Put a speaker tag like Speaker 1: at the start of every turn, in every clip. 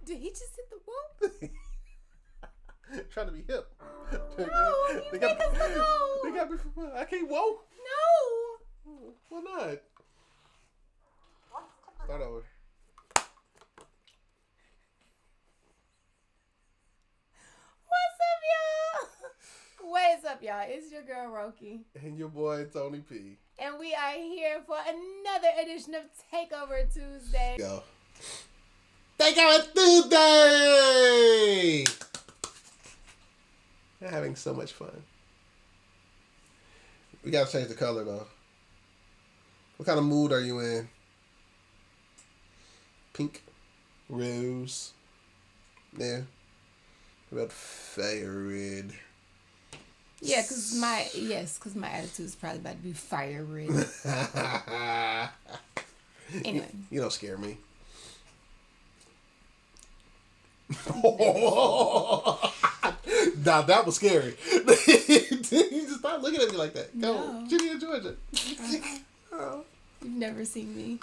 Speaker 1: Did he just hit the whoop?
Speaker 2: Trying to be hip.
Speaker 1: No, you make us look old.
Speaker 2: They got me. I can't whoa.
Speaker 1: No.
Speaker 2: Why not? Start over.
Speaker 1: What's up, y'all? It's your girl, Roki.
Speaker 2: And your boy, Tony P.
Speaker 1: And we are here for another edition of Takeover Tuesday.
Speaker 2: Go. Takeover Tuesday! They're having so much fun. We gotta change the color, though. What kind of mood are you in? Pink? Rose? Yeah. What about fire red?
Speaker 1: Yeah, because my attitude is probably about to be fire red. Anyway.
Speaker 2: You don't scare me. Now that was scary. You just start looking at me like that. Go,
Speaker 1: no.
Speaker 2: Ginny in Georgia.
Speaker 1: Oh. You've never seen me.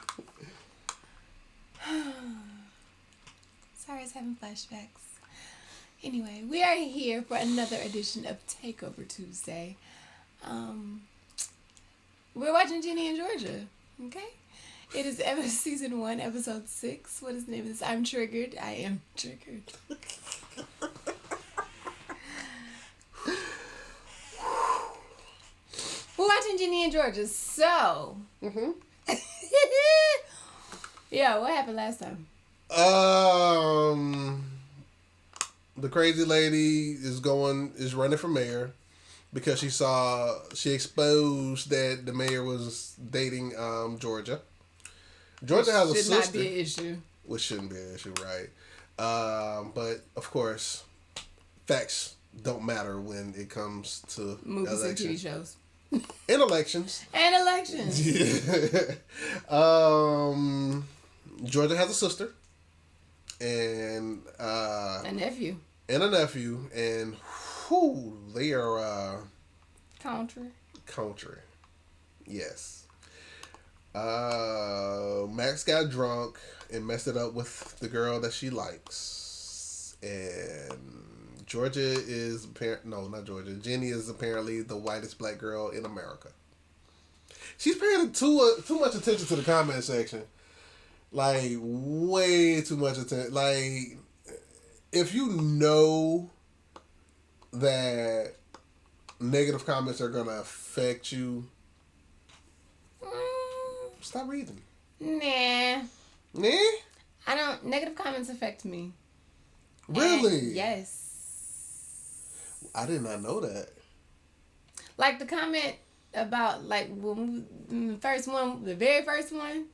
Speaker 1: Sorry, I was having flashbacks. Anyway, we are here for another edition of Takeover Tuesday. We're watching Ginny in Georgia. Okay? It is season 1, episode 6. What is the name of this? I'm triggered. I am triggered. We're watching Ginny in Georgia. So. Yeah, what happened last time?
Speaker 2: The crazy lady is running for mayor because she exposed that the mayor was dating Georgia. Georgia has a sister. Should not be an issue. Which shouldn't be an issue, right? But of course, facts don't matter when it comes to
Speaker 1: movies and TV shows.
Speaker 2: And elections.
Speaker 1: And elections.
Speaker 2: Yeah. Georgia has a sister. And
Speaker 1: a nephew.
Speaker 2: And a nephew. And they are
Speaker 1: country. Yes.
Speaker 2: Max got drunk and messed it up with the girl that she likes. And Georgia is not Georgia. Ginny is apparently the whitest black girl in America. She's paying too much attention to the comment section. Like, way too much attention. Like, if you know that negative comments are going to affect you, stop reading.
Speaker 1: Nah. Negative comments affect me.
Speaker 2: Really?
Speaker 1: And yes.
Speaker 2: I did not know that.
Speaker 1: Like, the comment about, like, the very first one,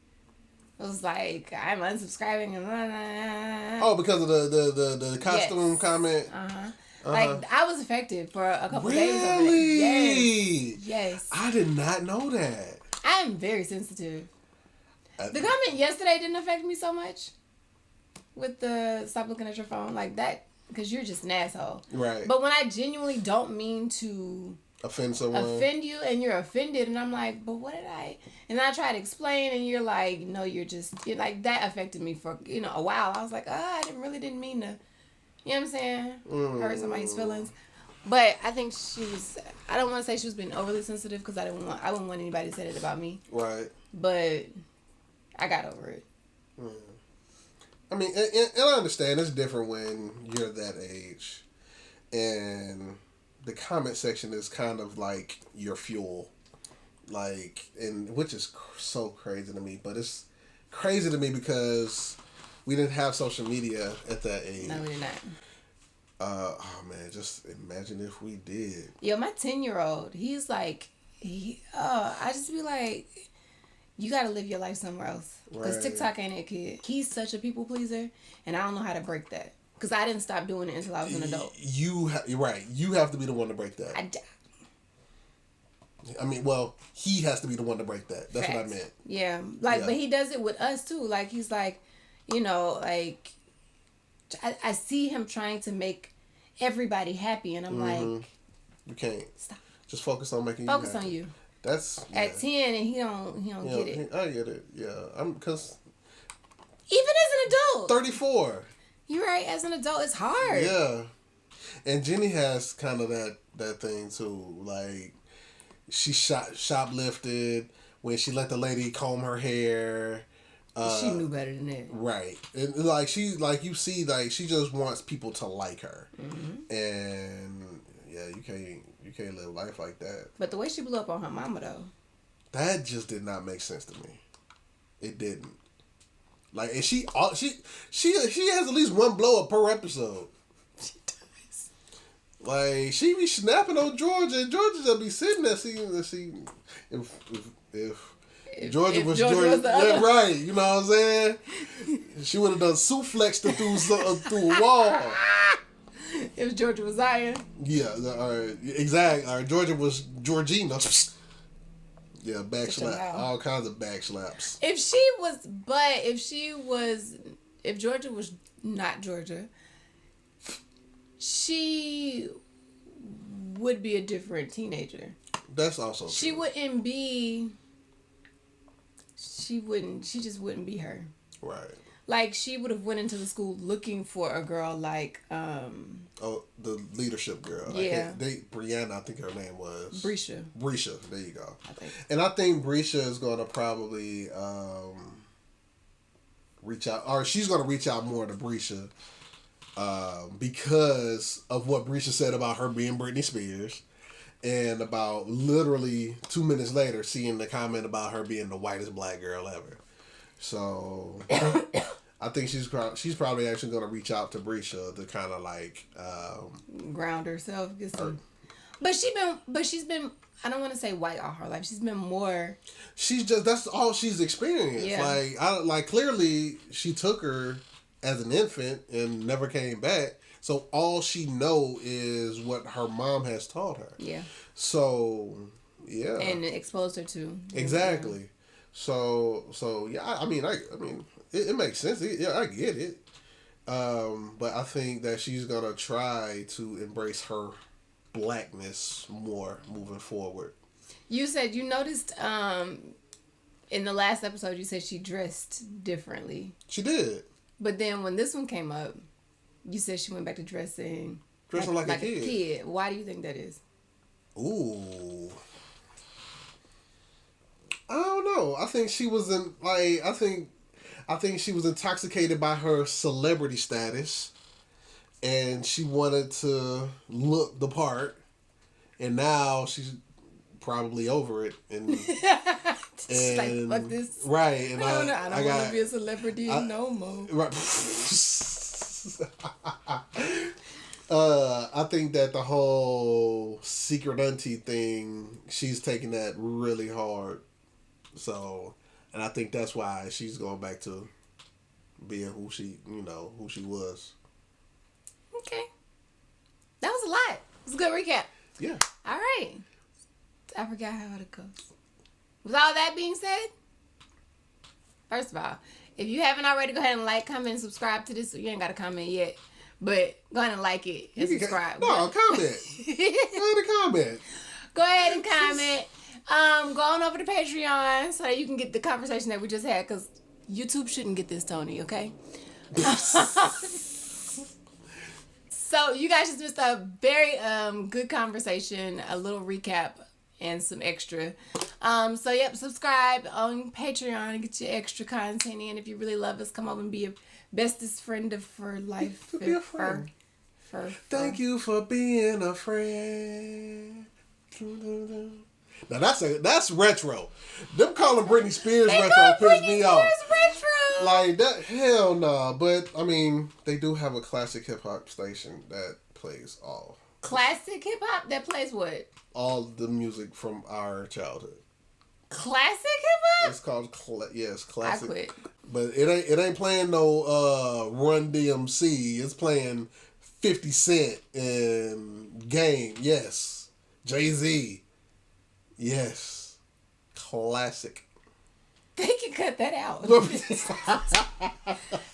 Speaker 1: it was like, I'm unsubscribing and blah, blah, blah.
Speaker 2: Oh, because of the costume comment?
Speaker 1: Like, I was affected for a couple days over
Speaker 2: Really?
Speaker 1: Yes.
Speaker 2: I did not know that.
Speaker 1: I'm very sensitive. The comment yesterday didn't affect me so much with the stop looking at your phone like that, because you're just an asshole. Right. But when I genuinely don't mean to
Speaker 2: offend
Speaker 1: you and you're offended and I'm like, but what did I? And I try to explain and you're like, no, you're like, that affected me for, a while. I was like, I didn't mean to, you know what I'm saying? Hurt somebody's feelings. But I think I don't want to say she was being overly sensitive because I wouldn't want anybody to say that about me. Right. But I got over it.
Speaker 2: I mean, and I understand it's different when you're that age. And the comment section is kind of like your fuel. Like, and which is so crazy to me. But it's crazy to me because we didn't have social media at that age.
Speaker 1: No, we did not.
Speaker 2: Oh man, just imagine if we did.
Speaker 1: Yo, my 10-year-old, he's like, I just be like, you gotta live your life somewhere else. Because TikTok ain't that kid. He's such a people pleaser, and I don't know how to break that. Because I didn't stop doing it until I was an adult.
Speaker 2: You're right. You have to be the one to break that. I mean, well, he has to be the one to break that. That's what I meant.
Speaker 1: Yeah. But he does it with us, too. Like, he's like, like, I see him trying to make everybody happy, and I'm like,
Speaker 2: you can't. Stop. Just focus on making
Speaker 1: focus on you.
Speaker 2: That's
Speaker 1: at 10, and he don't get it.
Speaker 2: I get it. Yeah, because
Speaker 1: even as an adult,
Speaker 2: 34.
Speaker 1: You're right. As an adult, it's hard.
Speaker 2: Yeah. And Ginny has kind of that thing too. Like, she shoplifted when she let the lady comb her hair.
Speaker 1: She knew better than that.
Speaker 2: Right. And like, she, like, you see, like, she just wants people to like her.
Speaker 1: Mm-hmm.
Speaker 2: And yeah, you can't live life like that.
Speaker 1: But the way she blew up on her mama though,
Speaker 2: that just did not make sense to me. It didn't. Like, and she has at least one blow up per episode.
Speaker 1: she does.
Speaker 2: Like, she be snapping on Georgia, and Georgia just be sitting there seeing if Georgia was Georgia, yeah, right? You know what I'm saying? She would have done suplex through a wall.
Speaker 1: If Georgia was Zion.
Speaker 2: Yeah, exactly. Georgia was Georgina. Yeah, back slap. All kinds of back slaps.
Speaker 1: If Georgia was not Georgia, she would be a different teenager.
Speaker 2: That's also true.
Speaker 1: She just wouldn't be her.
Speaker 2: Right.
Speaker 1: Like, she would have went into the school looking for a girl like
Speaker 2: the leadership girl.
Speaker 1: Yeah.
Speaker 2: Brianna, I think her name was.
Speaker 1: Brescia,
Speaker 2: there you go.
Speaker 1: I think.
Speaker 2: And I think Brescia is gonna probably reach out, or she's gonna reach out more to Brescia because of what Brescia said about her being Britney Spears. And about literally 2 minutes later, seeing the comment about her being the whitest black girl ever. So, I think she's probably actually going to reach out to Brescia to kind of like
Speaker 1: ground herself, get some. But she's been. I don't want to say white all her life. She's been more.
Speaker 2: That's all she's experienced. Yeah. Like clearly she took her as an infant and never came back. So all she know is what her mom has taught her.
Speaker 1: Yeah.
Speaker 2: So, yeah.
Speaker 1: And exposed her to.
Speaker 2: Exactly. So yeah. I mean, it makes sense. Yeah, I get it. But I think that she's gonna try to embrace her blackness more moving forward.
Speaker 1: You said you noticed in the last episode you said she dressed differently.
Speaker 2: She did.
Speaker 1: But then when this one came up, you said she went back to dressing
Speaker 2: like a kid.
Speaker 1: Why do you think that is?
Speaker 2: Ooh. I don't know. I think she was I think she was intoxicated by her celebrity status, and she wanted to look the part, and now she's probably over it, and
Speaker 1: like, fuck this.
Speaker 2: Right. And
Speaker 1: I don't want to be a celebrity no more.
Speaker 2: Right. I think that the whole secret auntie thing, she's taking that really hard. So, and I think that's why she's going back to being who she was.
Speaker 1: Okay. That was a lot. It was a good recap.
Speaker 2: Yeah.
Speaker 1: All right. I forgot how it goes. With all that being said, first of all, if you haven't already, go ahead and like, comment, and subscribe to this. You ain't got to comment yet, but go ahead and like it and subscribe.
Speaker 2: No, comment. Go ahead and comment.
Speaker 1: Go ahead and comment. Go on over to Patreon so that you can get the conversation that we just had, because YouTube shouldn't get this, Tony, okay? So you guys just missed a very good conversation, a little recap, and some extra. So yep, subscribe on Patreon and get your extra content in. If you really love us, come over and be a bestest friend for life.
Speaker 2: Be a friend. Thank you for being a friend. Now that's retro. Them calling Britney Spears retro pissed me off.
Speaker 1: Retro.
Speaker 2: Like that, hell no. But I mean, they do have a classic hip hop station that plays all.
Speaker 1: Classic hip hop that plays what?
Speaker 2: All the music from our childhood.
Speaker 1: Classic hip hop?
Speaker 2: It's called classic.
Speaker 1: I quit.
Speaker 2: But it ain't playing no Run DMC. It's playing 50 Cent and Game. Yes. Jay-Z. Yes. Classic.
Speaker 1: They can cut that out.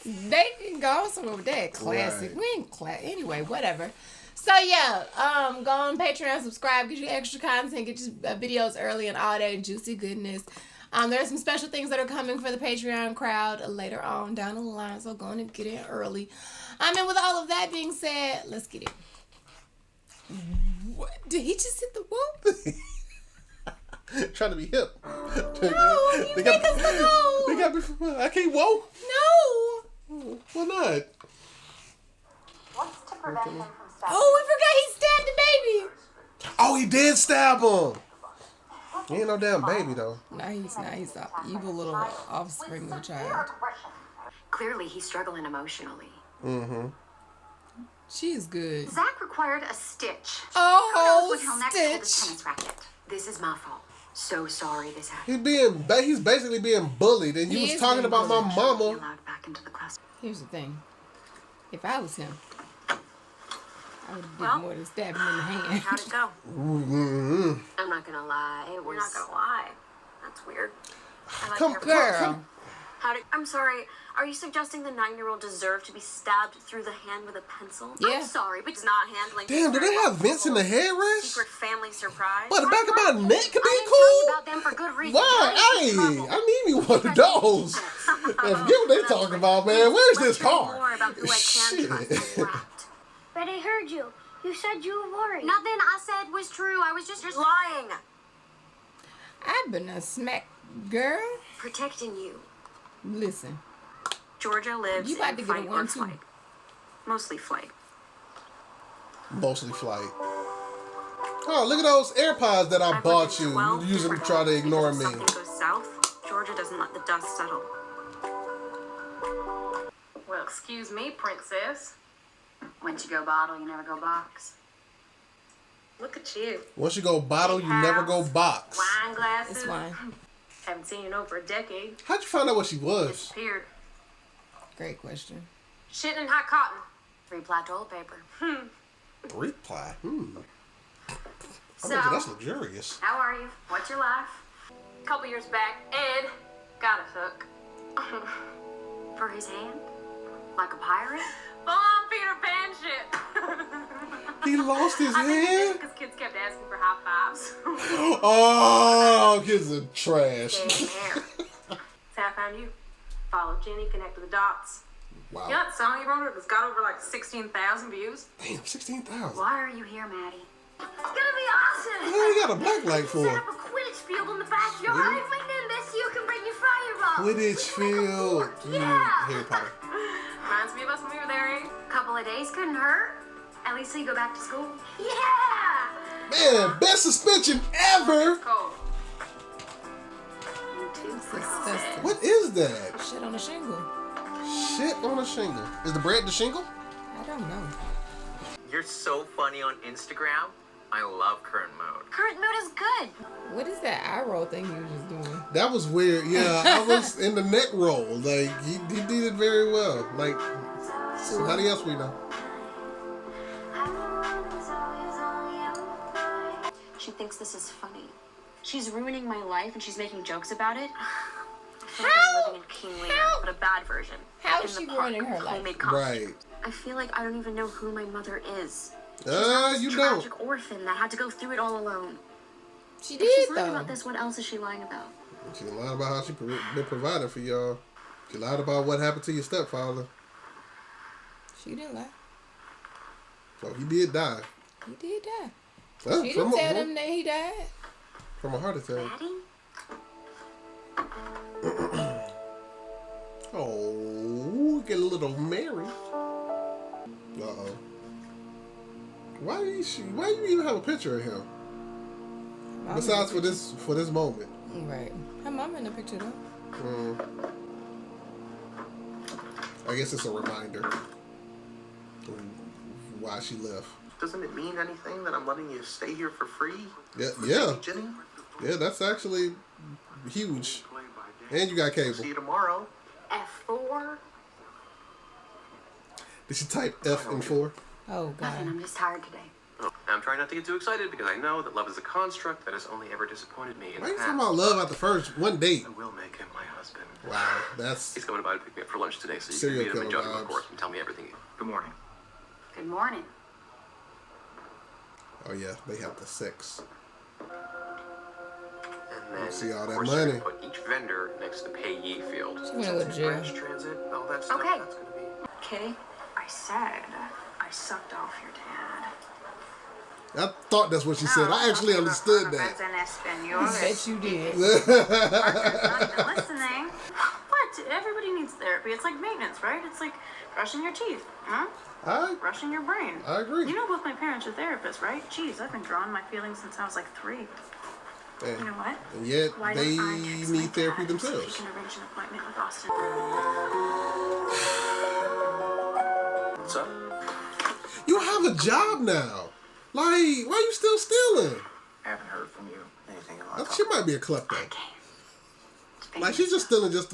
Speaker 1: They can go somewhere with that. Classic. Right. We ain't anyway, whatever. So yeah, go on Patreon, subscribe, get you extra content, get your videos early and all that juicy goodness. There's some special things that are coming for the Patreon crowd later on down the line, so going to get in early. And with all of that being said, let's get it. What? Did he just hit the whoop?
Speaker 2: Trying to be hip.
Speaker 1: No, you make us look old.
Speaker 2: They got me. I can't whoa.
Speaker 1: No.
Speaker 2: Why not?
Speaker 3: What's to prevent him from stabbing?
Speaker 1: Oh, we forgot he stabbed the baby.
Speaker 2: Oh, he did stab him. He ain't no damn baby though.
Speaker 1: No, he's not. He's an evil little offspring of a child.
Speaker 3: Clearly, he's struggling emotionally.
Speaker 2: Mm-hmm.
Speaker 1: She's good.
Speaker 3: Zach required a stitch.
Speaker 1: Oh,
Speaker 3: Who knows when he'll next hold his
Speaker 1: Stitch.
Speaker 3: tennis racket? This is my fault. So sorry this happened.
Speaker 2: He's basically being bullied, and
Speaker 1: He
Speaker 2: you was
Speaker 1: is
Speaker 2: talking
Speaker 1: being
Speaker 2: about my
Speaker 1: bullied.
Speaker 3: Be
Speaker 2: mama.
Speaker 3: allowed back into the class.
Speaker 1: Here's the thing. If I was him, I would have did
Speaker 3: Well,
Speaker 1: more than stab him in the hand.
Speaker 3: How'd it go?
Speaker 2: Mm-hmm.
Speaker 3: I'm not gonna lie. It was.
Speaker 4: You're not gonna lie. That's weird.
Speaker 3: I like
Speaker 2: Come,
Speaker 3: your-
Speaker 1: Girl.
Speaker 4: I'm sorry. Are you suggesting the 9-year-old deserved to be stabbed through the hand with a pencil?
Speaker 1: Yeah.
Speaker 4: I'm sorry, but it's not handling.
Speaker 2: Damn, do they have vents in the headrest?
Speaker 4: Secret family surprise.
Speaker 2: But the back of my neck could be
Speaker 4: I didn't tell you
Speaker 2: cool.
Speaker 4: about them for good reason.
Speaker 2: Why? Hey, I need me one of those. If you what they talking about, man, where's this
Speaker 4: More
Speaker 2: car?
Speaker 4: about who I can trust and wrapped.
Speaker 5: But I heard you. You said you were worried.
Speaker 4: Nothing I said was true. I was just lying.
Speaker 1: I've been a smack girl.
Speaker 4: Protecting you.
Speaker 1: Listen.
Speaker 4: Georgia lives
Speaker 1: You about
Speaker 4: in
Speaker 1: to get a
Speaker 4: fight or
Speaker 1: 1-2.
Speaker 4: flight. Mostly flight.
Speaker 2: Mostly flight. Oh, look at those AirPods that I
Speaker 4: I've
Speaker 2: bought
Speaker 4: lived in
Speaker 2: you.
Speaker 4: 12
Speaker 2: You using to
Speaker 4: different
Speaker 2: try to
Speaker 4: homes
Speaker 2: ignore
Speaker 4: because
Speaker 2: me.
Speaker 4: if something goes south, Georgia doesn't let the dust settle.
Speaker 6: Well, excuse me, princess.
Speaker 3: Once you go bottle, you never go box.
Speaker 6: Look at you.
Speaker 2: Once you go bottle, you never go box.
Speaker 6: Wine glasses.
Speaker 1: It's fine.
Speaker 6: Haven't seen you in over a decade.
Speaker 2: How'd you find out what she was?
Speaker 6: Disappeared.
Speaker 1: Great question.
Speaker 6: Shitting in hot cotton.
Speaker 3: 3-ply toilet paper.
Speaker 2: Reply.
Speaker 3: So,
Speaker 2: That's luxurious.
Speaker 3: how are you? What's your life?
Speaker 6: A couple years back, Ed got a hook.
Speaker 3: For his hand? Like a pirate?
Speaker 6: Full-on Peter Pan shit.
Speaker 2: He lost his
Speaker 6: I think he did
Speaker 2: hand?
Speaker 6: because kids kept asking for high fives.
Speaker 2: Oh, kids are trash.
Speaker 6: Same hair. That's how I found you. Followed Ginny, connected the dots. You know
Speaker 2: Wow.
Speaker 6: that song you wrote her that's got over like 16,000 views?
Speaker 2: Damn, 16,000.
Speaker 3: Why are you here, Maddie?
Speaker 6: It's gonna be awesome!
Speaker 2: What the hell you got a black light for?
Speaker 6: Set up a Quidditch field in the backyard.
Speaker 2: Really?
Speaker 6: My Nimbus, you can bring your fireball.
Speaker 2: Quidditch field. Harry Potter.
Speaker 6: Reminds me of us when we were there, eh?
Speaker 3: Couple of days couldn't hurt. At least so you go back to school.
Speaker 6: Yeah!
Speaker 2: Man, best suspension ever.
Speaker 6: Cold.
Speaker 1: Disgusting.
Speaker 2: What is that?
Speaker 1: Shit on the shingle.
Speaker 2: Shit on a shingle. Is the bread the shingle?
Speaker 1: I don't know.
Speaker 7: You're so funny on Instagram. I love current mode.
Speaker 3: Current mood is good.
Speaker 1: What is that eye roll thing you were just doing?
Speaker 2: That was weird. Yeah, I was in the neck roll. Like, he did it very well. Like, somebody else we know.
Speaker 4: She thinks this is funny. She's ruining my life and she's making jokes about it. I feel like I'm living in King Lear, but a bad version.
Speaker 1: How
Speaker 4: In
Speaker 1: is
Speaker 4: the
Speaker 1: she
Speaker 4: park,
Speaker 1: ruining her life?
Speaker 4: homemade costume.
Speaker 2: Right.
Speaker 4: I feel like I don't even know who my mother is.
Speaker 2: You don't.
Speaker 4: Tragic orphan that had to go through it all alone.
Speaker 1: She
Speaker 4: If
Speaker 1: did
Speaker 4: she's lying
Speaker 1: though.
Speaker 4: about this, what else is she lying about?
Speaker 2: She lied about how she been providing for y'all. She lied about what happened to your stepfather.
Speaker 1: She didn't lie.
Speaker 2: So he did die.
Speaker 1: He did die.
Speaker 2: Huh,
Speaker 1: She didn't tell them that he died.
Speaker 2: From a heart attack.
Speaker 3: Maddie?
Speaker 2: Oh, get a little Mary. Uh-oh. Why you even have a picture of him?
Speaker 1: Mama
Speaker 2: Besides
Speaker 1: in
Speaker 2: for this moment.
Speaker 1: the- Right. Her mama in the picture though.
Speaker 2: I guess it's a reminder of why she left.
Speaker 7: Doesn't it mean anything that I'm letting you stay here for free?
Speaker 2: Yeah.
Speaker 7: Ginny?
Speaker 2: Yeah, that's actually huge. And you got
Speaker 7: See
Speaker 2: cable.
Speaker 7: you tomorrow.
Speaker 3: F4?
Speaker 2: Did she type F and 4?
Speaker 1: Oh
Speaker 3: Nothing,
Speaker 1: god.
Speaker 3: I'm just tired today.
Speaker 7: I'm trying not to get too excited because I know that love is a construct that has only ever disappointed me in
Speaker 2: Why
Speaker 7: the
Speaker 2: you
Speaker 7: past.
Speaker 2: talking about love at the first one date?
Speaker 7: I will make him my husband.
Speaker 2: Wow, that's
Speaker 7: He's coming by to pick me up for lunch today, so you
Speaker 2: Serial
Speaker 7: can meet him and
Speaker 2: killer
Speaker 7: judge him, of
Speaker 2: vibes.
Speaker 7: course, and tell me everything. Good morning.
Speaker 3: Good morning.
Speaker 2: oh yeah, they have the sex.
Speaker 7: And And then,
Speaker 2: See all
Speaker 7: of
Speaker 2: that
Speaker 7: course, you're
Speaker 2: money.
Speaker 7: gonna put each vendor next to the payee field.
Speaker 1: She gonna go to jail.
Speaker 7: Branch transit, all that stuff.
Speaker 4: Okay.
Speaker 7: That's gonna be.
Speaker 4: Okay, I said I sucked off your dad.
Speaker 2: I thought that's what she said. I actually understood that.
Speaker 1: I bet you did.
Speaker 4: Not even listening. What? Everybody needs therapy. It's like maintenance, right? It's like brushing your teeth, brushing your brain.
Speaker 2: I agree.
Speaker 4: You know both my parents are therapists, right? Jeez, I've been drawing my feelings since I was like 3.
Speaker 2: And,
Speaker 4: You know what?
Speaker 2: and yet
Speaker 4: Why
Speaker 2: they
Speaker 4: don't I text my
Speaker 2: need therapy
Speaker 4: dad and see if
Speaker 2: themselves.
Speaker 4: he can arrange an appointment with Austin.
Speaker 7: What's up?
Speaker 2: You have a job now. Like, why you still stealing?
Speaker 7: I haven't heard from you. Anything about
Speaker 2: She might be a klepto.
Speaker 4: Okay.
Speaker 2: Like, she's just stealing just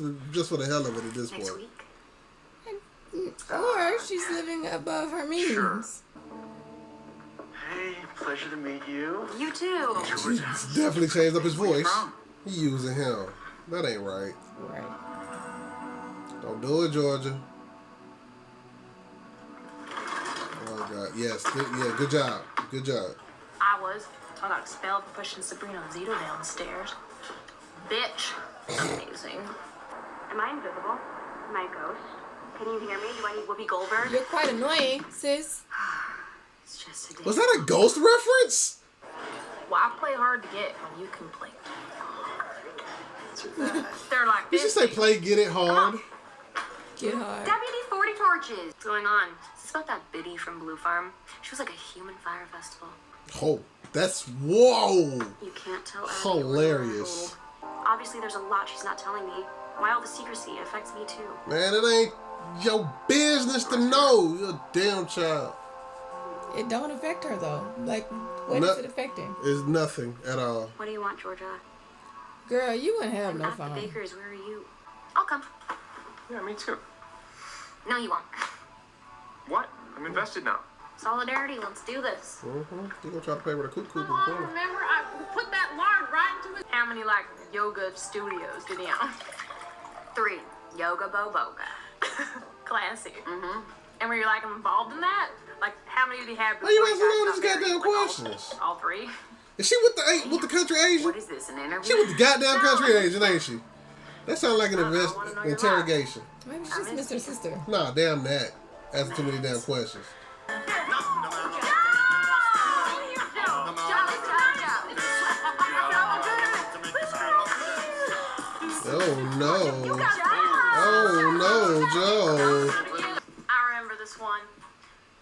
Speaker 2: for the hell of it at this
Speaker 4: Next
Speaker 2: point.
Speaker 4: week.
Speaker 1: Or she's living above her means.
Speaker 7: Sure. Hey, pleasure to meet you.
Speaker 4: You too.
Speaker 2: He definitely changed up his
Speaker 7: Where you
Speaker 2: voice.
Speaker 7: from?
Speaker 2: He using him. That ain't right.
Speaker 1: Right.
Speaker 2: Don't do it, Georgia. Oh, God. Yes. Good job. Good job.
Speaker 4: I got expelled for pushing Sabrina and Zito down the stairs. Bitch. Amazing.
Speaker 3: Am I invisible? Am I a ghost? Can you hear me? Do I need Whoopi Goldberg?
Speaker 1: You're quite annoying, sis.
Speaker 4: It's just a day.
Speaker 2: Was that a ghost reference?
Speaker 4: Why play hard to get when you can play hard? They're like
Speaker 2: You should say play get it hard.
Speaker 1: Get hard.
Speaker 4: WD-40 torches. What's going on? Is this about that biddy from Blue Farm? She was like a human fire festival.
Speaker 2: Oh, that's whoa.
Speaker 4: You can't tell.
Speaker 2: Hilarious.
Speaker 4: Obviously, there's a lot she's not telling me. Why all the secrecy? It affects me too.
Speaker 2: Man, it ain't your business to know. You're a damn child.
Speaker 1: It don't affect her though. Like, what is it affecting?
Speaker 2: It's nothing at all.
Speaker 4: What do you want, Georgia?
Speaker 1: Girl, you wouldn't have no
Speaker 4: At the
Speaker 1: phone.
Speaker 4: baker's, where are you? I'll come.
Speaker 7: Yeah, me too.
Speaker 4: No, you won't.
Speaker 7: What? I'm invested now.
Speaker 4: Solidarity, let's do this.
Speaker 2: You gonna try to play with a cuckoo in the
Speaker 4: Oh,
Speaker 2: corner.
Speaker 4: remember, I put that lard right into it. How many, like, yoga studios did he own? 3. Yoga Boboga. Classy. Mm-hmm. And were you, like, involved in that? Like, how many did he have?
Speaker 2: Why you asking all
Speaker 4: before
Speaker 2: these
Speaker 4: he got
Speaker 2: goddamn
Speaker 4: married? Like,
Speaker 2: questions?
Speaker 4: All 3?
Speaker 2: Is she with the country Asian?
Speaker 4: What is this, an interview?
Speaker 2: She with the goddamn country Asian, ain't she? That sounds like an
Speaker 4: I wanna know your
Speaker 2: interrogation.
Speaker 1: Maybe she's Mr. Sister.
Speaker 2: Nah, damn that. Asking too many damn questions. Oh no. Oh no, Joe.
Speaker 4: I remember this one.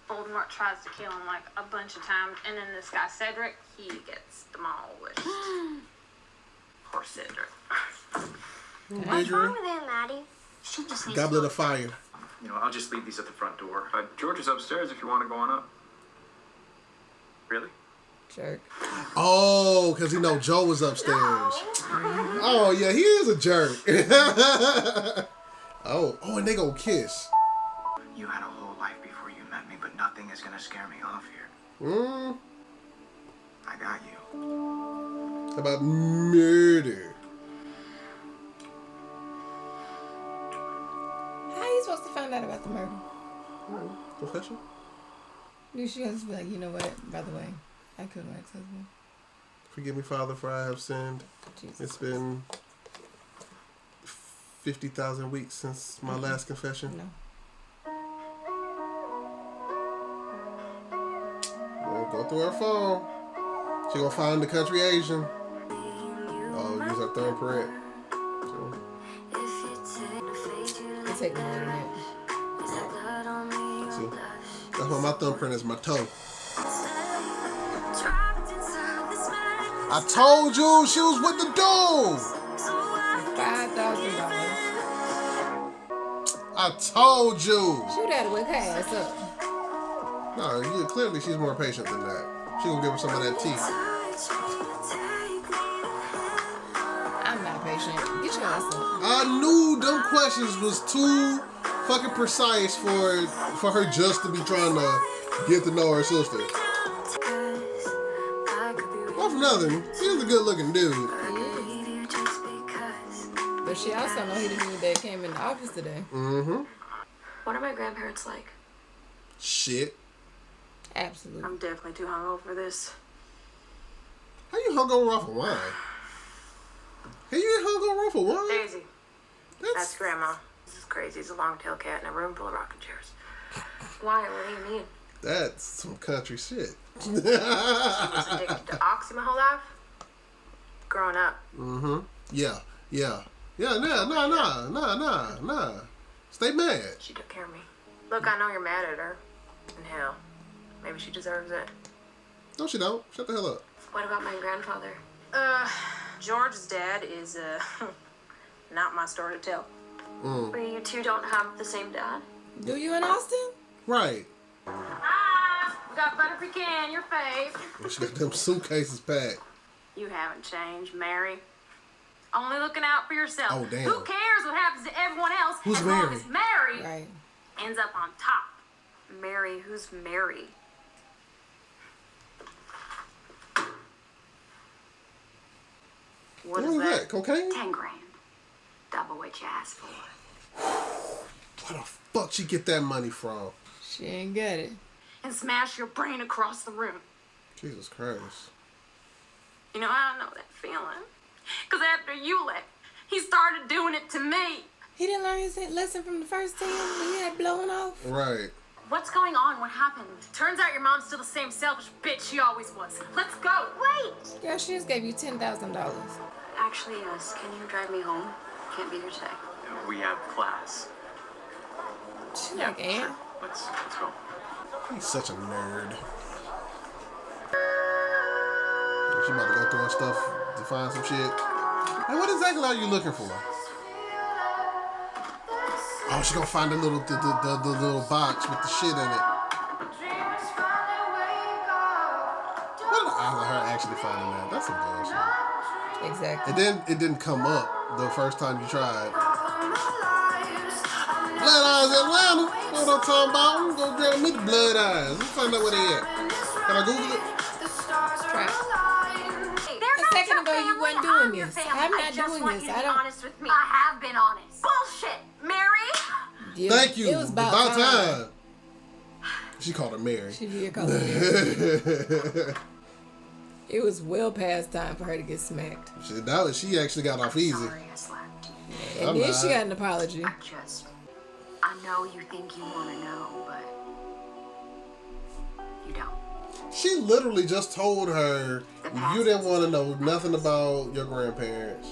Speaker 4: Voldemort tries to kill him like a bunch of times, and then this guy Cedric, he gets demolished. Poor Cedric.
Speaker 5: What's wrong with Aunt Maddie?
Speaker 4: She just needs
Speaker 2: Goblet
Speaker 4: to
Speaker 2: of fire.
Speaker 7: You know, I'll just leave these at the front door. George is upstairs if you want to go on up. Really?
Speaker 1: Jerk.
Speaker 2: Oh, because he know Joe was upstairs. Oh yeah, he is a jerk. oh, and they gonna kiss.
Speaker 8: You had a whole life before you met me, but nothing is gonna scare me off here. I got you.
Speaker 2: How about murder?
Speaker 1: How are you supposed to find out about the murder?
Speaker 2: Confession?
Speaker 1: You should just be like, you know what? By the way, I killed my ex-husband.
Speaker 2: Forgive me, Father, for I have sinned.
Speaker 1: Jesus.
Speaker 2: It's been 50,000 weeks since my last confession.
Speaker 1: No.
Speaker 2: We'll go through her phone. She gonna find the country Asian. Oh, use her thumbprint. So,
Speaker 1: It take more than that.
Speaker 2: see, that's why my thumbprint is my toe. I told you she was with the dude.
Speaker 1: $5,000.
Speaker 2: I told you.
Speaker 1: She would have to wake her ass up.
Speaker 2: No, clearly she's more patient than that. She gonna give her some of that tea.
Speaker 1: I'm not patient. Get your ass up.
Speaker 2: I knew them questions was too fucking precise for her just to be trying to get to know her sister. Not for nothing, he's a good looking dude.
Speaker 1: But she also know he the dude that came in the office today.
Speaker 2: Mm-hmm.
Speaker 4: What are my grandparents like?
Speaker 2: Shit.
Speaker 1: Absolutely.
Speaker 6: I'm definitely too hungover for this.
Speaker 2: How you hungover off of wine? Hey, you ain't hung on roll for one?
Speaker 6: Daisy. That's Grandma. This is crazy. It's a long-tailed cat in a room full of rocking chairs. Why? What do you mean?
Speaker 2: That's some country shit.
Speaker 6: She was addicted to Oxy my whole life? Growing up.
Speaker 2: Mm-hmm. Yeah. Nah. Stay mad.
Speaker 6: She took care of me. Look, I know you're mad at her. And hell, maybe she deserves it.
Speaker 2: No, she don't. Shut the hell up.
Speaker 6: What about my grandfather? George's dad is, not my story to tell.
Speaker 3: But you two don't have the same dad?
Speaker 1: Do you in Austin?
Speaker 2: Right.
Speaker 6: Ah, we got butter pecan, your fave.
Speaker 2: She got them suitcases packed.
Speaker 6: You haven't changed, Mary. Only looking out for yourself.
Speaker 2: Oh, damn.
Speaker 6: Who cares what happens to everyone else
Speaker 2: Who's
Speaker 6: as
Speaker 2: Mary?
Speaker 6: long as Mary
Speaker 1: Right.
Speaker 6: ends up on top?
Speaker 3: Mary, who's Mary?
Speaker 6: What
Speaker 2: What
Speaker 6: is
Speaker 2: was
Speaker 6: that?
Speaker 2: that? Cocaine?
Speaker 3: 10 grand. Double what you asked for.
Speaker 2: Where the fuck she get that money from?
Speaker 1: She ain't got it.
Speaker 6: And smash your brain across the room.
Speaker 2: Jesus Christ.
Speaker 6: You know, I know that feeling. Because after you left, he started doing it to me.
Speaker 1: He didn't learn his lesson from the first time when he had blown off.
Speaker 2: Right.
Speaker 6: What's going on? What happened? Turns out your mom's still the same selfish bitch she always was. Let's go. Wait!
Speaker 1: Girl, she just gave you $10,000.
Speaker 3: Actually, yes. Can you drive me home? Can't be here today.
Speaker 7: We have class.
Speaker 1: She like, Ann.
Speaker 7: Sure. Let's go.
Speaker 2: He's such a nerd. She about to go through her stuff to find some shit. Hey, what exactly are you looking for? Oh, she gonna find the little box with the shit in it. What are the odds of her actually finding that? That's some bullshit.
Speaker 1: Exactly.
Speaker 2: And then it didn't come up the first time you tried. Blood Eyes Atlanta. Know what I'm talking about? I'm gonna grab me the Blood Eyes. Let's find out where they at. Can I Google it?
Speaker 1: Try.
Speaker 3: They're
Speaker 1: A second ago, you wasn't doing this. I'm not doing this. I don't.
Speaker 3: honest with me. I have been honest. Bullshit, Mary.
Speaker 1: Yeah,
Speaker 2: Thank you.
Speaker 1: It was about time.
Speaker 2: She called her Mary.
Speaker 1: She did call her Mary. It was well past time for her to get smacked.
Speaker 2: She actually got off easy.
Speaker 3: Sorry I slapped you.
Speaker 1: And then she got an apology.
Speaker 3: I know you think you want to know, but you don't.
Speaker 2: She literally just told her you didn't want to know nothing about your grandparents.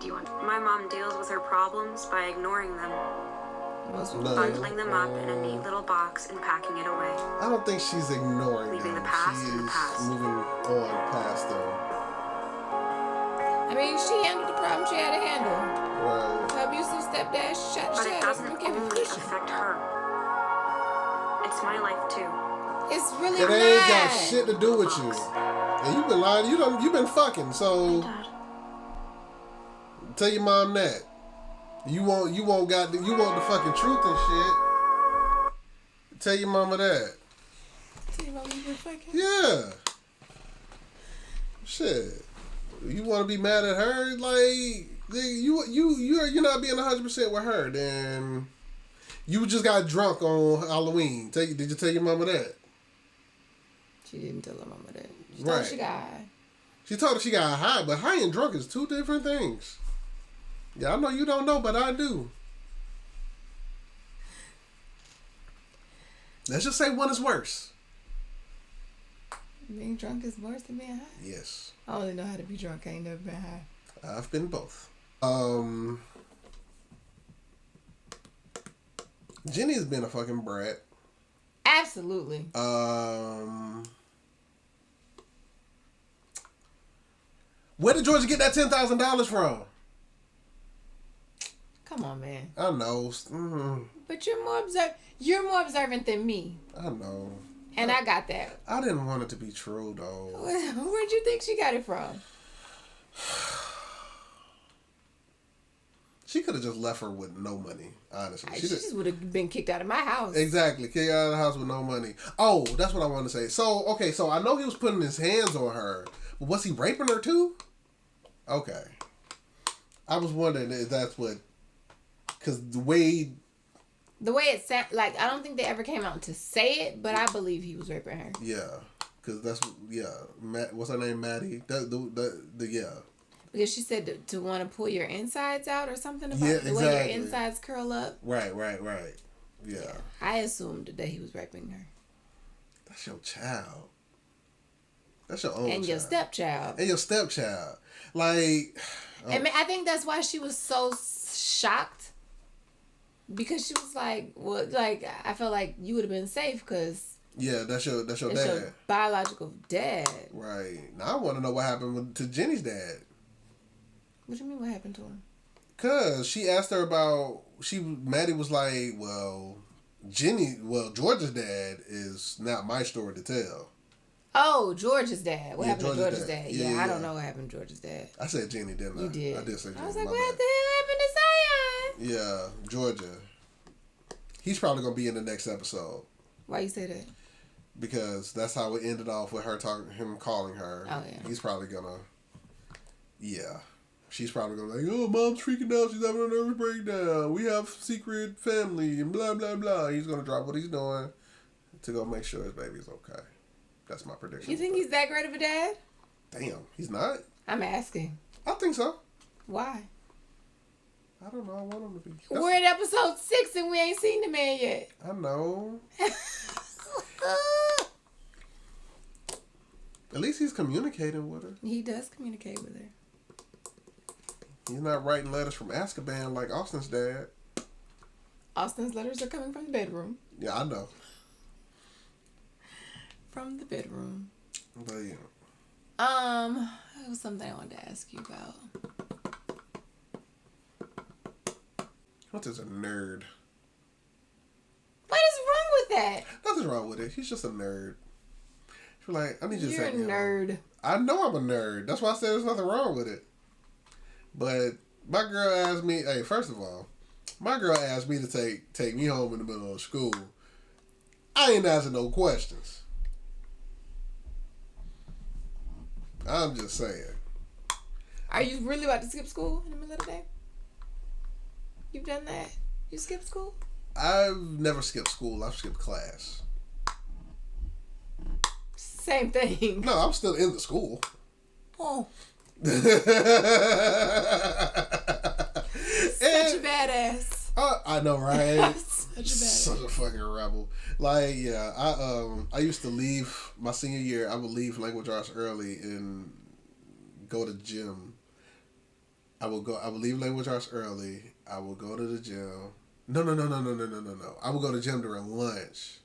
Speaker 3: Do you want? My mom deals with her problems by ignoring them, bundling them up in a neat little box and packing it away.
Speaker 2: I don't think she's ignoring
Speaker 3: Leaving
Speaker 2: them.
Speaker 3: the past
Speaker 2: She
Speaker 3: in the
Speaker 2: is
Speaker 3: past.
Speaker 2: moving on past them.
Speaker 1: I mean, she handled the problem she had to handle.
Speaker 2: Right.
Speaker 1: Her abusive stepdad shot
Speaker 3: But
Speaker 1: the
Speaker 3: it
Speaker 1: shit out of
Speaker 3: doesn't
Speaker 1: her and kept it
Speaker 3: only
Speaker 1: pushing.
Speaker 3: affect her. It's my life too.
Speaker 1: It's really
Speaker 2: It ain't got
Speaker 1: not.
Speaker 2: shit to do with you. And you've been lying. You've been fucking. So
Speaker 3: Dad.
Speaker 2: tell your mom that. You want the fucking truth and shit. Tell your mama that.
Speaker 1: Tell your mama you been fucking?
Speaker 2: Yeah. Shit. You want to be mad at her? Like you're not being 100% with her. Then you just got drunk on Halloween. Did you tell your mama that?
Speaker 1: She didn't tell her mama that. She told her she got high.
Speaker 2: She told her she got high, but high and drunk is two different things. Yeah, I know you don't know, but I do. Let's just say one is worse.
Speaker 1: Being drunk is worse than being high?
Speaker 2: Yes.
Speaker 1: I only know how to be drunk. I ain't never been high.
Speaker 2: I've been both. Ginny's been a fucking brat.
Speaker 1: Absolutely.
Speaker 2: Where did Georgia get that $10,000 from?
Speaker 1: Come on, man.
Speaker 2: I know.
Speaker 1: But you're more observant than me.
Speaker 2: I know.
Speaker 1: And I got that.
Speaker 2: I didn't want it to be true, though.
Speaker 1: Where'd you think she got it from?
Speaker 2: She could have just left her with no money, honestly.
Speaker 1: She just would have been kicked out of my house.
Speaker 2: Exactly. Kicked out of the house with no money. Oh, that's what I wanted to say. So I know he was putting his hands on her, but was he raping her too? Okay. I was wondering if that's what... Because the way
Speaker 1: it sounded, like, I don't think they ever came out to say it, but I believe he was raping her.
Speaker 2: Yeah. Because that's... Yeah. What's her name? Maddie? Yeah.
Speaker 1: Because she said to want to pull your insides out or something about
Speaker 2: the
Speaker 1: way your insides curl up.
Speaker 2: Right. Yeah.
Speaker 1: I assumed that he was raping her.
Speaker 2: That's your child. That's your own
Speaker 1: and
Speaker 2: child.
Speaker 1: your stepchild.
Speaker 2: And your stepchild. Like...
Speaker 1: And I think that's why she was so shocked. Because she was like, well, like, I felt like you would have been safe because...
Speaker 2: Yeah, that's your dad.
Speaker 1: Your biological dad.
Speaker 2: Right. Now I want to know what happened to Jenny's dad.
Speaker 1: What do you mean what happened to him?
Speaker 2: Because she asked her about... Maddie was like, well, George's dad is not my story to tell.
Speaker 1: Oh, George's dad. What happened to George's dad?
Speaker 2: Yeah,
Speaker 1: I don't know what happened to George's dad.
Speaker 2: I said Jenny, didn't I?
Speaker 1: You did.
Speaker 2: I did say Jenny.
Speaker 1: I was like, what the hell happened to Zion?
Speaker 2: Yeah, Georgia. He's probably going to be in the next episode.
Speaker 1: Why you say that?
Speaker 2: Because that's how it ended off with him calling her.
Speaker 1: Oh, yeah.
Speaker 2: He's probably going to... Yeah. She's probably going to be like, oh, Mom's freaking out. She's having a nervous breakdown. We have secret family and blah, blah, blah. He's going to drop what he's doing to go make sure his baby's okay. That's my prediction.
Speaker 1: You think he's that great of a dad?
Speaker 2: Damn, he's not.
Speaker 1: I'm asking.
Speaker 2: I think so.
Speaker 1: Why?
Speaker 2: I don't know. I want him to be.
Speaker 1: We're in episode 6 and we ain't seen the man yet.
Speaker 2: I know. At least he's communicating with her.
Speaker 1: He does communicate with her.
Speaker 2: He's not writing letters from Azkaban like Austin's dad.
Speaker 1: Austin's letters are coming from the bedroom.
Speaker 2: Yeah, I know.
Speaker 1: From the bedroom.
Speaker 2: But yeah.
Speaker 1: It was something I wanted to ask you about.
Speaker 2: What is a nerd?
Speaker 1: What is wrong with that?
Speaker 2: Nothing's wrong with it. He's just a nerd. She's like, I need you to
Speaker 1: You're
Speaker 2: take me
Speaker 1: a nerd.
Speaker 2: home. I know I'm a nerd. That's why I said there's nothing wrong with it. But my girl asked me, hey, first of all, my girl asked me to take me home in the middle of school. I ain't asking no questions. I'm just saying.
Speaker 1: Are you really about to skip school in the middle of the day? You've done that? You skipped school?
Speaker 2: I've never skipped school. I've skipped class.
Speaker 1: Same thing.
Speaker 2: No, I'm still in the school.
Speaker 1: Oh.
Speaker 2: Such
Speaker 1: a badass.
Speaker 2: I know, right?
Speaker 1: Such a badass.
Speaker 2: Such a fucking rebel. Like, yeah, I used to leave my senior year. I would leave language arts early and go to gym. I would leave language arts early. I would go to the gym. No. I would go to the gym during lunch.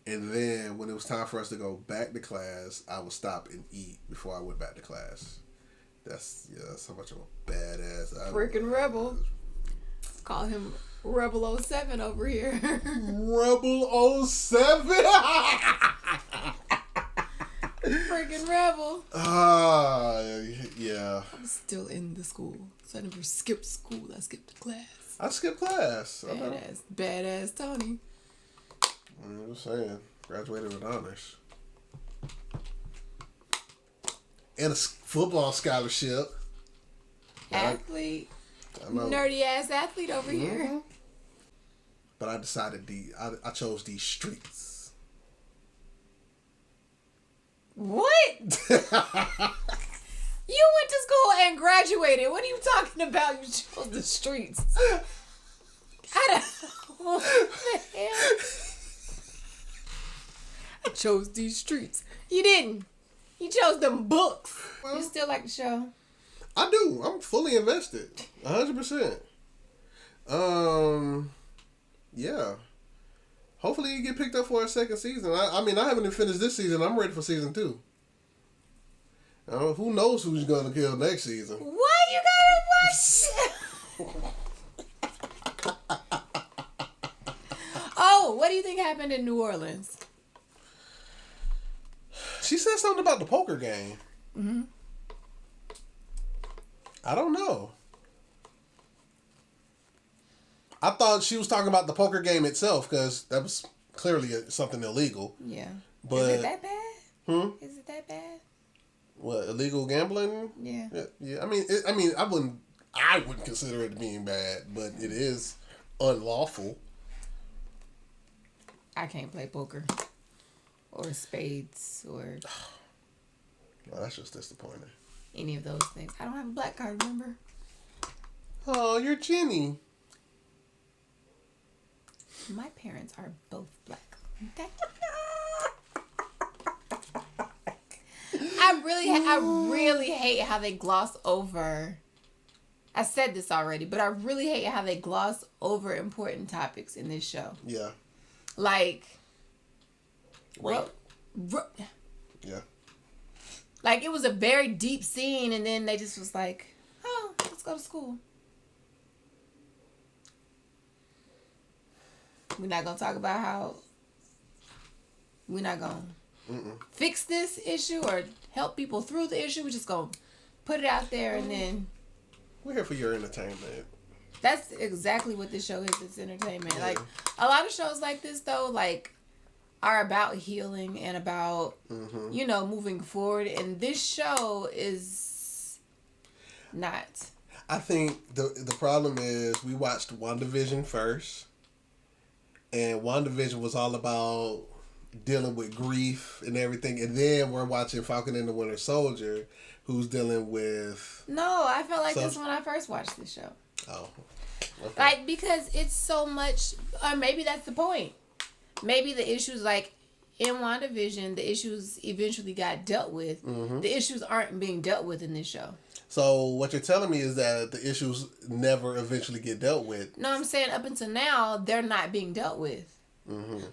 Speaker 2: And then when it was time for us to go back to class, I would stop and eat before I went back to class. That's how much of a badass.
Speaker 1: Freaking rebel. Call him Rebel 07 over here.
Speaker 2: Rebel 07?
Speaker 1: Freaking rebel.
Speaker 2: Yeah.
Speaker 1: I'm still in the school. So I never skipped school. I skipped class.
Speaker 2: I skipped class.
Speaker 1: Badass Tony.
Speaker 2: I'm just saying. Graduated with honors. And a football scholarship.
Speaker 1: Athlete. Nerdy ass athlete over here.
Speaker 2: But I decided I chose these streets.
Speaker 1: What? You went to school and graduated. What are you talking about? You chose the streets. What the hell? I chose these streets. You didn't. You chose them books. You still like the show?
Speaker 2: I do. I'm fully invested. 100%. Yeah. Hopefully you get picked up for a second season. I mean, I haven't even finished this season. I'm ready for season 2. Who knows who's going to kill next season?
Speaker 1: Why you gotta watch? Oh, what do you think happened in New Orleans?
Speaker 2: She said something about the poker game.
Speaker 1: Mm-hmm.
Speaker 2: I don't know. I thought she was talking about the poker game itself because that was clearly something illegal.
Speaker 1: Yeah.
Speaker 2: But,
Speaker 1: is it that bad? Is it that bad?
Speaker 2: What, illegal gambling?
Speaker 1: Yeah.
Speaker 2: Yeah. I mean, I wouldn't consider it being bad, but it is unlawful.
Speaker 1: I can't play poker. Or spades, or...
Speaker 2: Well, that's just disappointing.
Speaker 1: any of those things. I don't have a black card, remember?
Speaker 2: Oh, you're Ginny.
Speaker 1: My parents are both black. Okay. I really hate how they gloss over. I said this already, but I really hate how they gloss over important topics in this show.
Speaker 2: Yeah.
Speaker 1: Like,
Speaker 2: Right. Yeah.
Speaker 1: Like, it was a very deep scene, and then they just was like, oh, let's go to school. We're not going to talk about how we're not going to fix this issue or help people through the issue. We're just going to put it out there, and then...
Speaker 2: We're here for your entertainment.
Speaker 1: That's exactly what this show is. It's entertainment. Yeah. Like, a lot of shows like this, though, like, are about healing and about, you know, moving forward. And this show is not.
Speaker 2: I think the problem is we watched WandaVision first. And WandaVision was all about dealing with grief and everything. And then we're watching Falcon and the Winter Soldier, who's dealing with...
Speaker 1: No, I felt like this when I first watched this show.
Speaker 2: Oh. Okay.
Speaker 1: Like, because it's so much... Or maybe that's the point. Maybe the issues, like, in WandaVision, the issues eventually got dealt with. The issues aren't being dealt with in this show.
Speaker 2: So what you're telling me is that the issues never eventually get dealt with.
Speaker 1: No, I'm saying up until now, they're not being dealt with.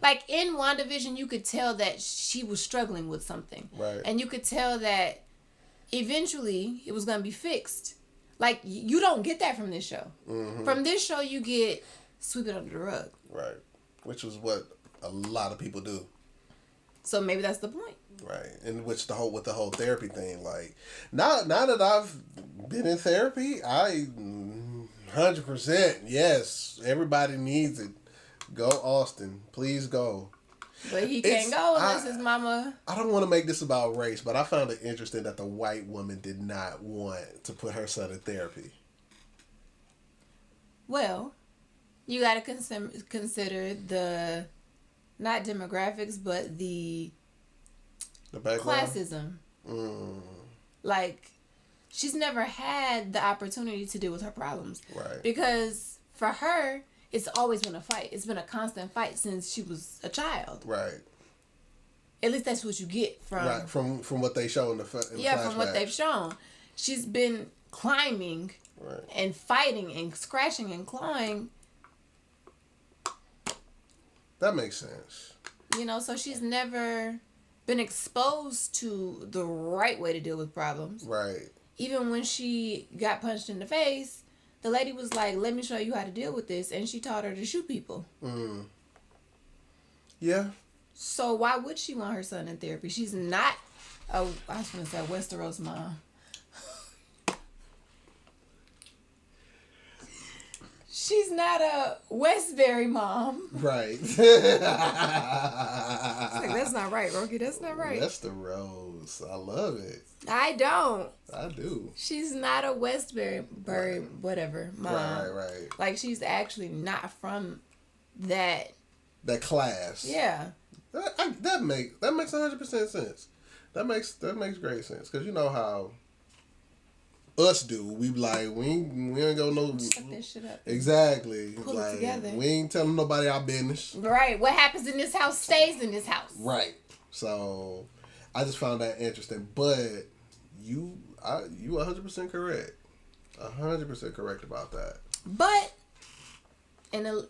Speaker 1: Like, in WandaVision, you could tell that she was struggling with something.
Speaker 2: Right.
Speaker 1: And you could tell that eventually it was going to be fixed. Like, you don't get that from this show. From this show, you get sweep it under the rug.
Speaker 2: Right. Which was what a lot of people do.
Speaker 1: So maybe that's the point.
Speaker 2: Right. And which with the whole therapy thing, like, now that I've been in therapy, I 100%, yes, everybody needs it. Go Austin. Please go.
Speaker 1: But he can't go unless his mama...
Speaker 2: I don't want to make this about race, but I found it interesting that the white woman did not want to put her son in therapy.
Speaker 1: Well, you got to consider the... Not demographics, but the
Speaker 2: background?
Speaker 1: Classism. Like, she's never had the opportunity to deal with her problems.
Speaker 2: Right.
Speaker 1: Because for her, it's always been a fight. It's been a constant fight since she was a child.
Speaker 2: Right.
Speaker 1: At least that's what you get from...
Speaker 2: Right, from what they show in the flashbacks.
Speaker 1: From what they've shown. She's been climbing and fighting and scratching and clawing.
Speaker 2: That makes sense.
Speaker 1: You know, so she's never been exposed to the right way to deal with problems.
Speaker 2: Right.
Speaker 1: Even when she got punched in the face, the lady was like, let me show you how to deal with this. And she taught her to shoot people.
Speaker 2: Yeah.
Speaker 1: So why would she want her son in therapy? She's not I was going to say Westeros mom. She's not a Westbury mom.
Speaker 2: Right.
Speaker 1: It's like, that's not right, Rocky. That's not right.
Speaker 2: That's the rose. I love it.
Speaker 1: I don't.
Speaker 2: I do.
Speaker 1: She's not a Westbury whatever mom.
Speaker 2: Right.
Speaker 1: Like, she's actually not from that
Speaker 2: class.
Speaker 1: Yeah.
Speaker 2: That makes 100% sense. That makes great sense, because you know how us do. We like we ain't go no.
Speaker 1: Shut that shit up.
Speaker 2: Exactly.
Speaker 1: Pull
Speaker 2: like,
Speaker 1: it together.
Speaker 2: We ain't telling nobody our business.
Speaker 1: Right. What happens in this house stays in this house.
Speaker 2: Right. So, I just found that interesting. But you 100% correct. 100% correct about that.
Speaker 1: But,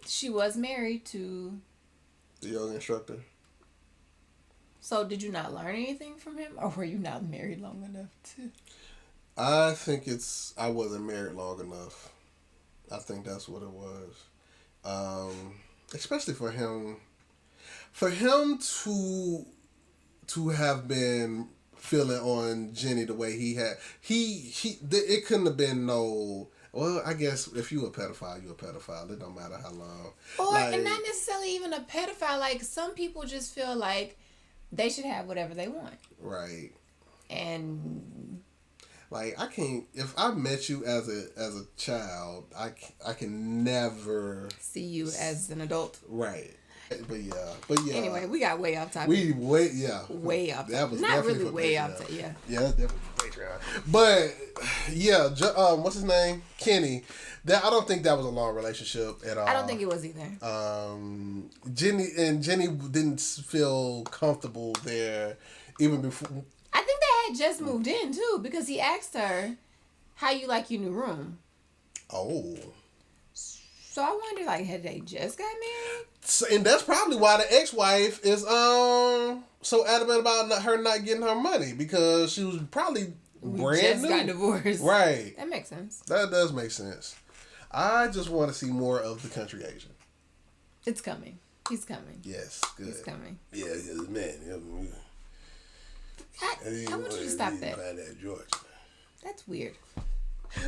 Speaker 1: she was married to
Speaker 2: the yoga instructor.
Speaker 1: So did you not learn anything from him, or were you not married long enough to?
Speaker 2: I think I wasn't married long enough. I think that's what it was. Especially for him to have been feeling on Ginny the way he had. It couldn't have been no. Well, I guess if you a pedophile, you a pedophile. It don't matter how long.
Speaker 1: Or and not necessarily even a pedophile. Like, some people just feel like they should have whatever they want.
Speaker 2: Right.
Speaker 1: And
Speaker 2: like, I can't. If I met you as a child, I can never
Speaker 1: see you as an adult.
Speaker 2: Right. But yeah.
Speaker 1: Anyway, we got way off topic.
Speaker 2: Way off.
Speaker 1: That was not really way off topic. Yeah.
Speaker 2: Yeah, that's definitely. Patreon. But yeah, what's his name? Kenny. I don't think that was a long relationship at all.
Speaker 1: I don't think it was either.
Speaker 2: Jenny didn't feel comfortable there even before.
Speaker 1: I think they had just moved in too, because he asked her, "How you like your new room?"
Speaker 2: Oh.
Speaker 1: So I wonder, like, had they just got married?
Speaker 2: So, and that's probably why the ex-wife is so adamant about her not getting her money, because she was probably brand new.
Speaker 1: Got divorced.
Speaker 2: Right.
Speaker 1: That makes sense.
Speaker 2: That does make sense. I just want to see more of the country Asian.
Speaker 1: It's coming. He's coming.
Speaker 2: Yes, good.
Speaker 1: He's coming.
Speaker 2: Yeah, man.
Speaker 1: I want you to stop that.
Speaker 2: George.
Speaker 1: That's weird.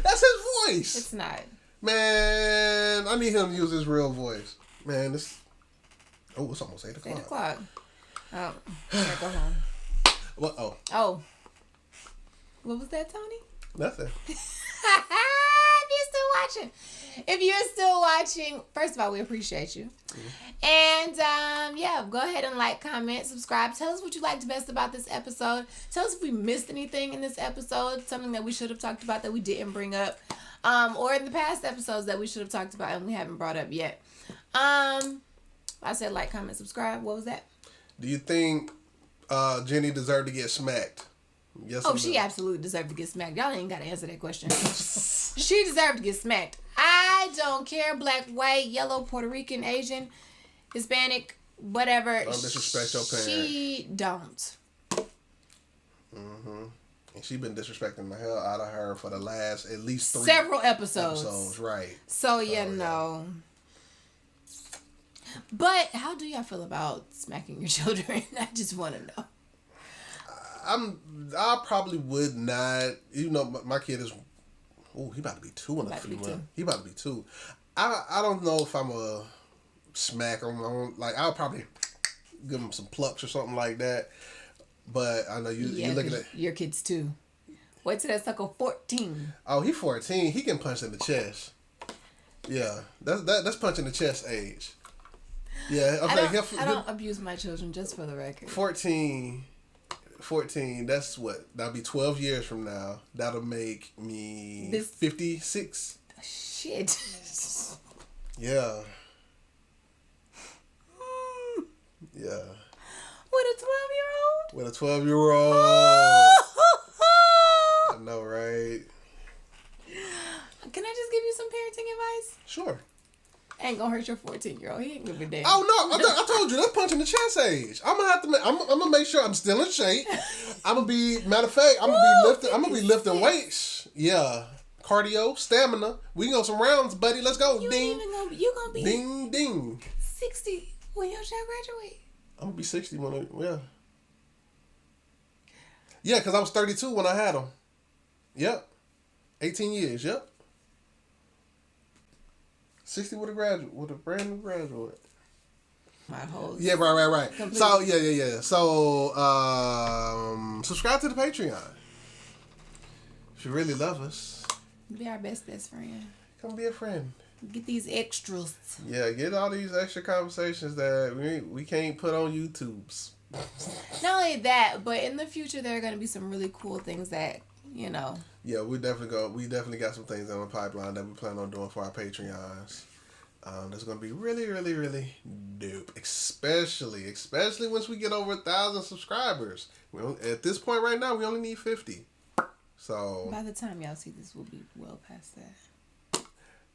Speaker 2: That's his voice.
Speaker 1: It's not.
Speaker 2: Man, I need him to use his real voice. Man, it's almost 8 o'clock.
Speaker 1: 8 o'clock. Oh, I gotta go home.
Speaker 2: What?
Speaker 1: Oh. What was that, Tony?
Speaker 2: Nothing.
Speaker 1: If you're still watching, first of all, we appreciate you. Mm-hmm. And go ahead and like, comment, subscribe. Tell us what you liked best about this episode. Tell us if we missed anything in this episode, something that we should have talked about that we didn't bring up, or in the past episodes that we should have talked about and we haven't brought up yet. I said like, comment, subscribe. What was that?
Speaker 2: Do you think Jenny deserved to get smacked? Yes.
Speaker 1: Oh, she absolutely deserved to get smacked. Y'all ain't got to answer that question. She deserved to get smacked. I don't care. Black, white, yellow, Puerto Rican, Asian, Hispanic, whatever.
Speaker 2: Don't disrespect your parents.
Speaker 1: She don't.
Speaker 2: Mm-hmm. And she been disrespecting the hell out of her for the last at least
Speaker 1: several episodes.
Speaker 2: Right.
Speaker 1: So, no. But how do y'all feel about smacking your children? I just want to know.
Speaker 2: I probably would not. You know, my kid is. Oh, he about to be 2 in a few months. He about to be 2. I don't know if I'm a smack him. Like, I'll probably give him some plucks or something like that. But I know you're looking at
Speaker 1: your kid's 2. Wait till that sucker 14.
Speaker 2: Oh, he's 14. He can punch in the chest. Yeah, that's punch in the chest age. Yeah, okay.
Speaker 1: I don't abuse my children, just for the record.
Speaker 2: 14, that's what? That'll be 12 years from now. That'll make me 56.
Speaker 1: Shit.
Speaker 2: Yeah. Yeah.
Speaker 1: With a 12-year-old?
Speaker 2: With a 12-year-old. I know, right?
Speaker 1: Can I just give you some parenting advice?
Speaker 2: Sure.
Speaker 1: Ain't gonna hurt your 14-year-old. He ain't gonna be dead.
Speaker 2: Oh no! I told you that's punching the chest age. I'm gonna make sure I'm still in shape. I'm gonna be matter of fact. I'm gonna be lifting weights. Yeah, cardio, stamina. We can go some rounds, buddy. Let's go.
Speaker 1: You
Speaker 2: ding.
Speaker 1: You gonna be
Speaker 2: ding
Speaker 1: 60 when your child graduate.
Speaker 2: I'm gonna be 60 Yeah, because I was 32 when I had him. Yep. 18 years. Yep. 60 with a brand new graduate.
Speaker 1: My whole
Speaker 2: right. Completely. So yeah. So subscribe to the Patreon. If you really love us,
Speaker 1: be our best friend.
Speaker 2: Come be a friend.
Speaker 1: Get these extras.
Speaker 2: Yeah, get all these extra conversations that we can't put on YouTube's.
Speaker 1: Not only that, but in the future there are going to be some really cool things that,
Speaker 2: Yeah, we definitely got some things on the pipeline that we plan on doing for our Patreons. That's gonna be really, really, really dope. Especially once we get over 1,000 subscribers. At this point right now, we only need 50. So
Speaker 1: by the time y'all see this, we'll be well past that.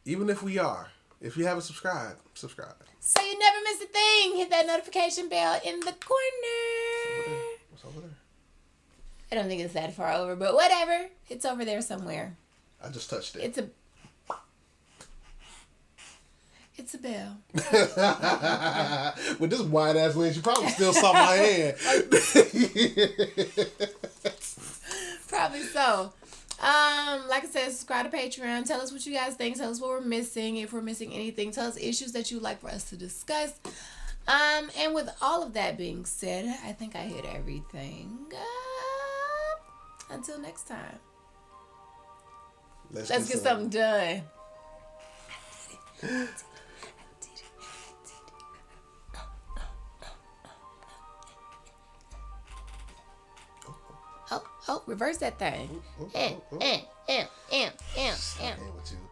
Speaker 2: Even if we are, if you haven't subscribed, subscribe.
Speaker 1: So you never miss a thing. Hit that notification bell in the corner.
Speaker 2: What's over there?
Speaker 1: I don't think it's that far over, but whatever. It's over there somewhere.
Speaker 2: I just touched it.
Speaker 1: It's a bell.
Speaker 2: With this wide ass lens, you probably still saw my hand.
Speaker 1: Probably so. Like I said, subscribe to Patreon. Tell us what you guys think. Tell us what we're missing. If we're missing anything, tell us issues that you'd like for us to discuss. And with all of that being said, I think I hit everything. Until next time. Let's get something done. Oh, reverse that thing.
Speaker 2: Stop playing with you.